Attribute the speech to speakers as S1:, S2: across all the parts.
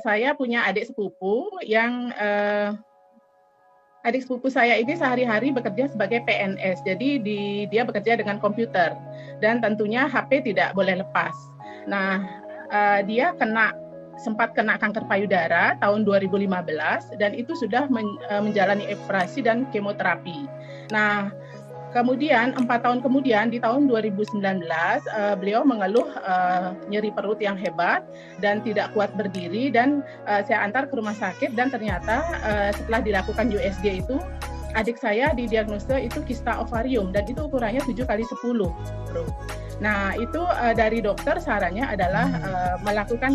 S1: Saya punya adik sepupu yang adik sepupu saya ini sehari-hari bekerja sebagai PNS. Jadi dia bekerja dengan komputer dan tentunya HP tidak boleh lepas. Nah, dia sempat kena kanker payudara tahun 2015 dan itu sudah menjalani operasi dan kemoterapi. Nah, kemudian 4 tahun kemudian di tahun 2019 beliau mengeluh nyeri perut yang hebat dan tidak kuat berdiri dan saya antar ke rumah sakit dan ternyata setelah dilakukan USG itu adik saya didiagnosa itu kista ovarium dan itu ukurannya 7x10, Bro. Nah, itu dari dokter sarannya adalah akan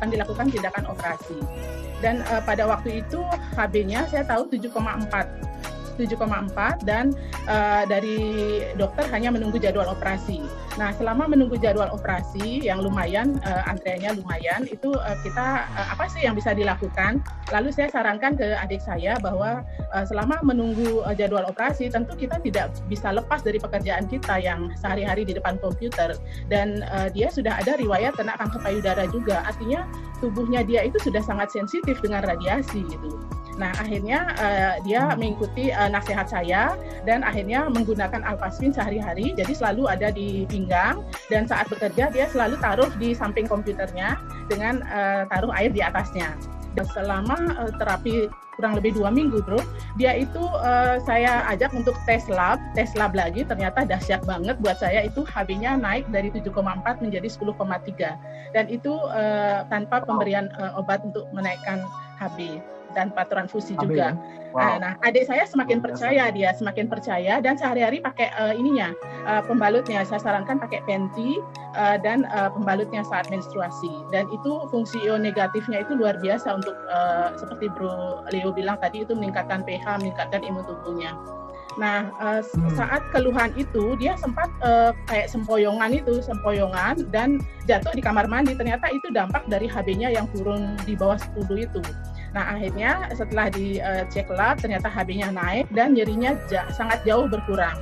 S1: dilakukan tindakan operasi. Dan pada waktu itu HB-nya saya tahu 7,4 dan dari dokter hanya menunggu jadwal operasi. Nah, selama menunggu jadwal operasi yang lumayan, antreannya lumayan, itu kita apa sih yang bisa dilakukan? Lalu saya sarankan ke adik saya bahwa selama menunggu jadwal operasi, tentu kita tidak bisa lepas dari pekerjaan kita yang sehari-hari di depan komputer. Dan dia sudah ada riwayat kena kanker payudara juga, artinya tubuhnya dia itu sudah sangat sensitif dengan radiasi gitu. Nah, akhirnya dia mengikuti nasihat saya dan akhirnya menggunakan Alpasvin sehari-hari. Jadi selalu ada di pinggang dan saat bekerja dia selalu taruh di samping komputernya dengan taruh air di atasnya. Dan selama terapi kurang lebih 2 minggu, Bro, dia itu saya ajak untuk tes lab lagi. Ternyata dahsyat banget buat saya, itu HB-nya naik dari 7,4 menjadi 10,3 dan itu tanpa pemberian obat untuk menaikkan HB tanpa transfusi juga. Wow. Nah, adik saya semakin percaya dan sehari-hari pakai pembalutnya. Saya sarankan pakai panty dan pembalutnya saat menstruasi. Dan itu fungsi ionegatifnya itu luar biasa untuk seperti Bro Leo bilang tadi, itu meningkatkan pH, meningkatkan imun tubuhnya. Nah, saat keluhan itu dia sempat kayak sempoyongan dan jatuh di kamar mandi. Ternyata itu dampak dari HB-nya yang turun di bawah 10 itu. Nah, akhirnya setelah dicek lab ternyata HB-nya naik dan nyerinya sangat jauh berkurang.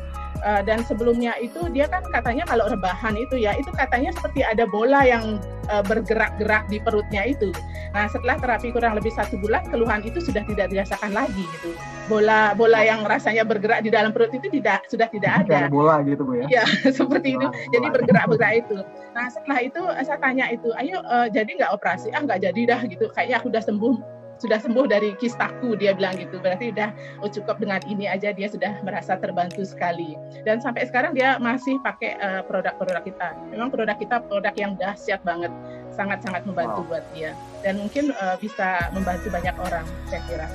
S1: Dan sebelumnya itu dia kan katanya kalau rebahan itu katanya seperti ada bola yang bergerak-gerak di perutnya itu. Nah, setelah terapi kurang lebih 1 bulan, keluhan itu sudah tidak dirasakan lagi gitu. Bola yang rasanya bergerak di dalam perut itu sudah tidak ada.
S2: Bola gitu, Bu, ya?
S1: Iya, seperti itu. Jadi bergerak-gerak itu. Nah, setelah itu saya tanya itu, ayo jadi nggak operasi? Nggak jadi dah gitu. Kayaknya aku sudah sembuh dari kistaku, dia bilang gitu. Berarti udah cukup dengan ini aja dia sudah merasa terbantu sekali. Dan sampai sekarang dia masih pakai produk-produk kita. Memang produk kita produk yang dahsyat banget, sangat-sangat membantu buat dia. Dan mungkin bisa membantu banyak orang, saya kira.